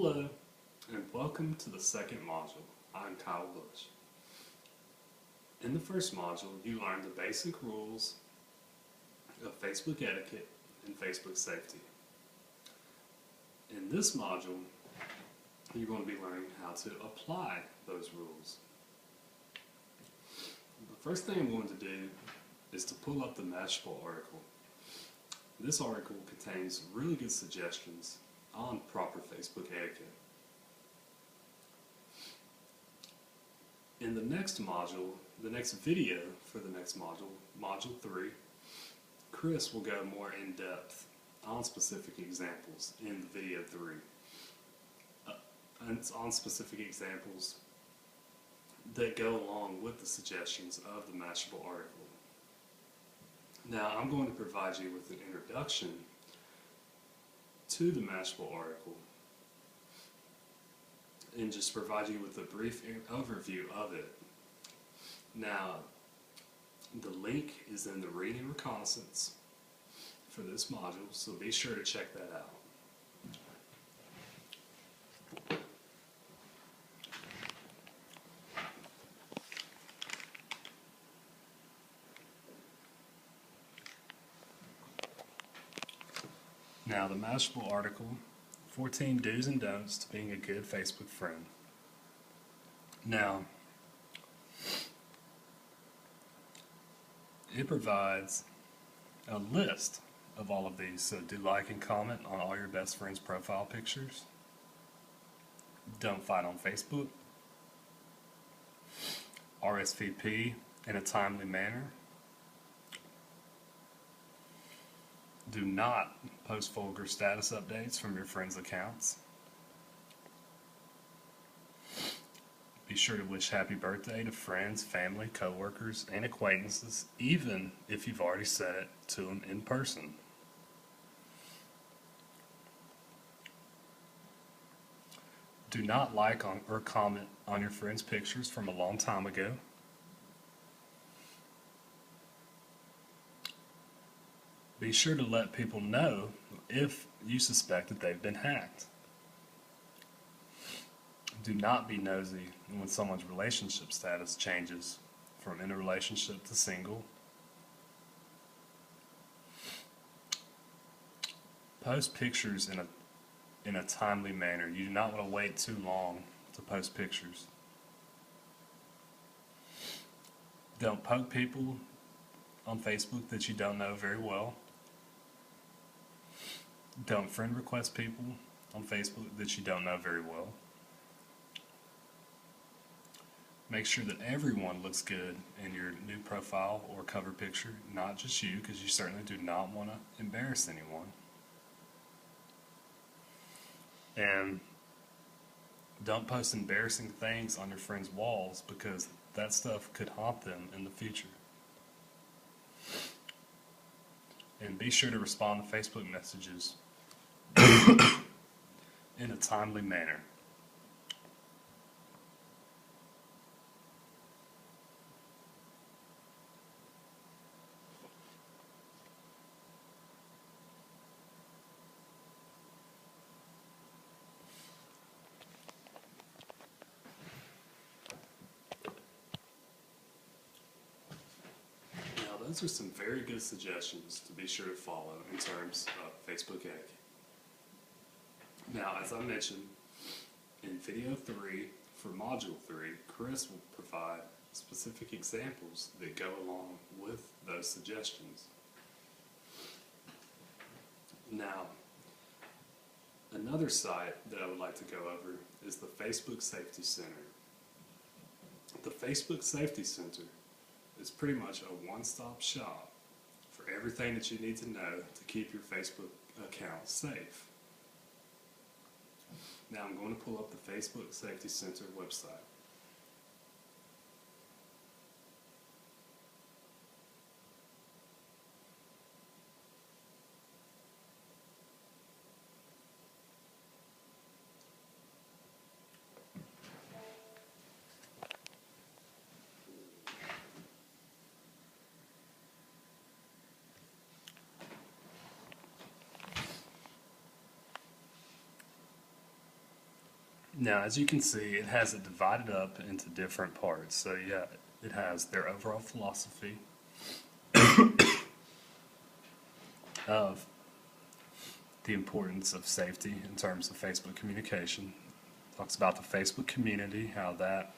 Hello, and welcome to the second module. I'm Kyle Bush. In the first module, you learned the basic rules of Facebook etiquette and Facebook safety. In this module, you're going to be learning how to apply those rules. The first thing I'm going to do is to pull up the Mashable article. This article contains really good suggestions on proper Facebook etiquette. In the next module, the next video for the next module, Module 3, Chris will go more in depth on specific examples in the video 3. And it's on specific examples that go along with the suggestions of the Mashable article. Now, I'm going to provide you with an introduction to the Mashable article and just provide you with a brief overview of it. Now, the link is in the reading reconnaissance for this module, so be sure to check that out. Now, the Mashable article, 14 do's and don'ts to being a good Facebook friend. Now, it provides a list of all of these, so do like and comment on all your best friends' profile pictures. Don't fight on Facebook. RSVP in a timely manner. Do not post vulgar status updates from your friends' accounts. Be sure to wish happy birthday to friends, family, coworkers, and acquaintances, even if you've already said it to them in person. Do not like or comment on your friends' pictures from a long time ago. Be sure to let people know if you suspect that they've been hacked. Do not be nosy when someone's relationship status changes from in a relationship to single. Post pictures in a timely manner. You do not want to wait too long to post pictures. Don't poke people on Facebook that you don't know very well. Don't friend request people on Facebook that you don't know very well. Make sure that everyone looks good in your new profile or cover picture, not just you, because you certainly do not want to embarrass anyone. And don't post embarrassing things on your friends' walls, because that stuff could haunt them in the future. And be sure to respond to Facebook messages in a timely manner. Now, those are some very good suggestions to be sure to follow in terms of Facebook etiquette. Now, as I mentioned, in video 3 for module 3, Chris will provide specific examples that go along with those suggestions. Now, another site that I would like to go over is the Facebook Safety Center. The Facebook Safety Center is pretty much a one-stop shop for everything that you need to know to keep your Facebook account safe. Now I'm going to pull up the Facebook Safety Center website. Now, as you can see, it has it divided up into different parts. So yeah, it has their overall philosophy of the importance of safety in terms of Facebook communication. Talks about the Facebook community, how that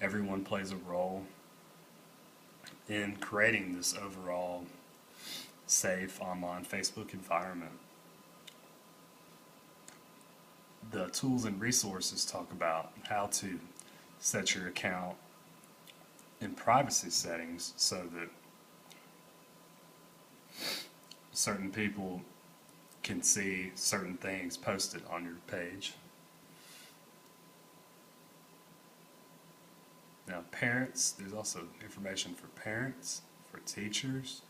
everyone plays a role in creating this overall safe online Facebook environment. The tools and resources talk about how to set your account in privacy settings so that certain people can see certain things posted on your page. Now, parents, there's also information for parents, for teachers.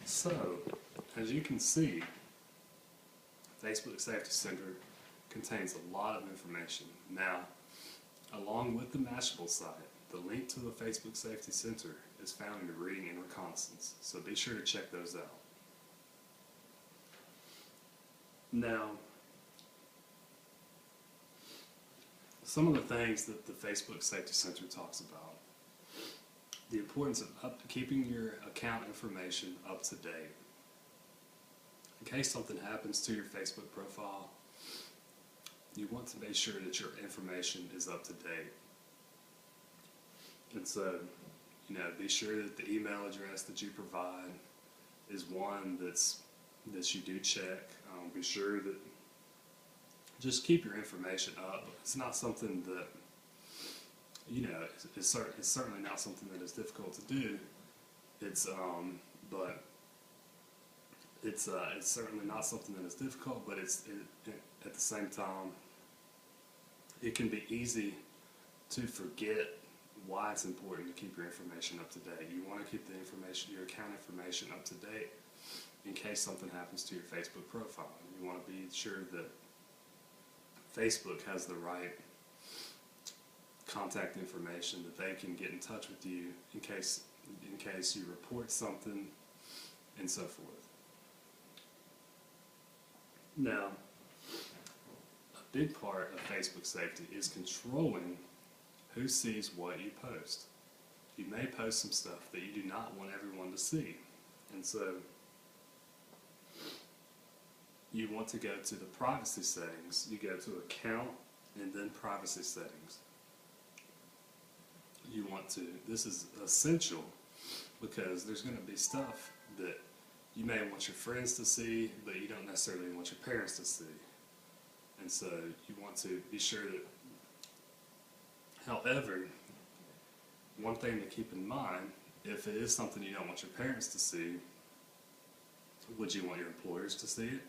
So, as you can see, Facebook Safety Center contains a lot of information. Now, along with the Mashable site, the link to the Facebook Safety Center is found in the Reading and Reconnaissance, so be sure to check those out. Now, some of the things that the Facebook Safety Center talks about: the importance of keeping your account information up to date. In case something happens to your Facebook profile, you want to make sure that your information is up to date. And so, be sure that the email address that you provide is one that you do check. Be sure that just keep your information up. It's not something that it's certainly not something that is difficult to do. But it's certainly not something that is difficult. But at the same time, it can be easy to forget why it's important to keep your information up to date. You want to keep your account information up to date in case something happens to your Facebook profile. You want to be sure that Facebook has the right contact information, that they can get in touch with you in case you report something, and so forth. Now, a big part of Facebook safety is controlling who sees what you post. You may post some stuff that you do not want everyone to see, and so you want to go to the privacy settings. You go to account and then privacy settings. This is essential because there's going to be stuff that you may want your friends to see, but you don't necessarily want your parents to see. And so you want to be sure that, however, one thing to keep in mind, if it is something you don't want your parents to see, would you want your employers to see it?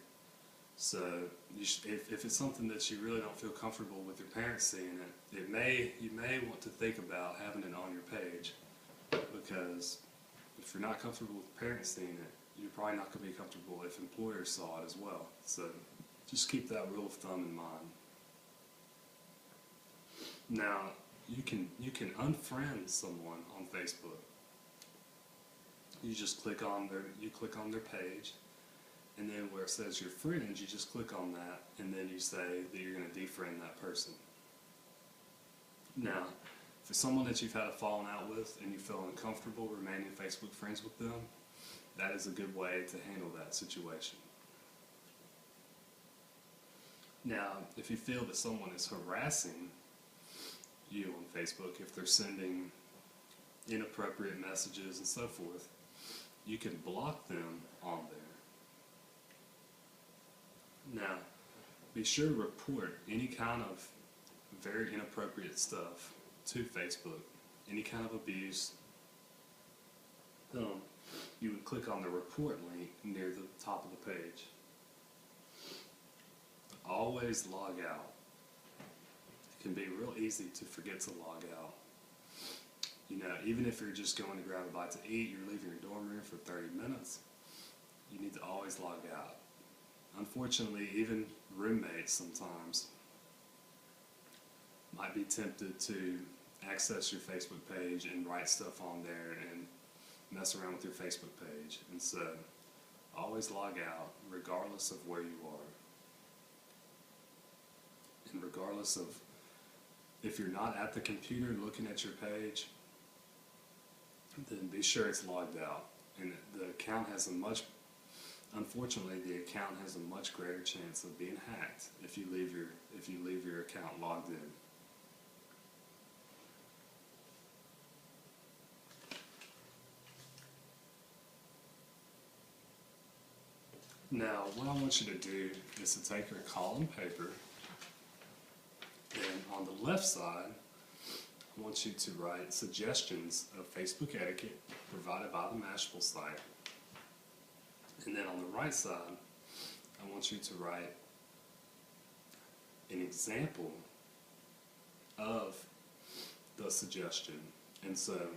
So if it's something that you really don't feel comfortable with your parents seeing it, you may want to think about having it on your page, because if you're not comfortable with parents seeing it, you're probably not going to be comfortable if employers saw it as well. So just keep that rule of thumb in mind. Now, you can unfriend someone on Facebook. You just click on their page, and then where it says your friends, you just click on that, and then you say that you're going to defriend that person. Now, if it's someone that you've had a falling out with and you feel uncomfortable remaining Facebook friends with them, that is a good way to handle that situation. Now, if you feel that someone is harassing you on Facebook, if they're sending inappropriate messages and so forth, you can block them on there. Now, be sure to report any kind of very inappropriate stuff to Facebook, any kind of abuse. You would click on the report link near the top of the page. Always log out. It can be real easy to forget to log out. Even if you're just going to grab a bite to eat, you're leaving your dorm room for 30 minutes, you need to always log out. Unfortunately, even roommates sometimes might be tempted to access your Facebook page and write stuff on there, and mess around with your Facebook page. And so always log out regardless of where you are. And regardless of if you're not at the computer looking at your page, then be sure it's logged out. And the account has unfortunately, the account has a much greater chance of being hacked if you leave your account logged in. Now, what I want you to do is to take your column paper, and on the left side, I want you to write suggestions of Facebook etiquette provided by the Mashable site. And then on the right side, I want you to write an example of the suggestion. And so,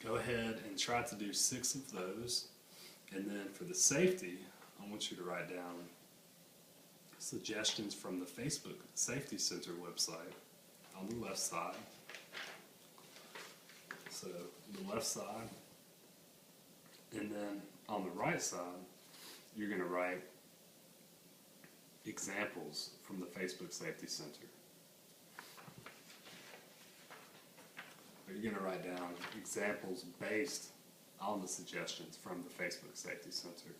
go ahead and try to do 6 of those. And then for the safety, I want you to write down suggestions from the Facebook Safety Center website on the left side. So the left side. And then on the right side, you're going to write examples from the Facebook Safety Center. But you're going to write down examples based on the suggestions from the Facebook Safety Center.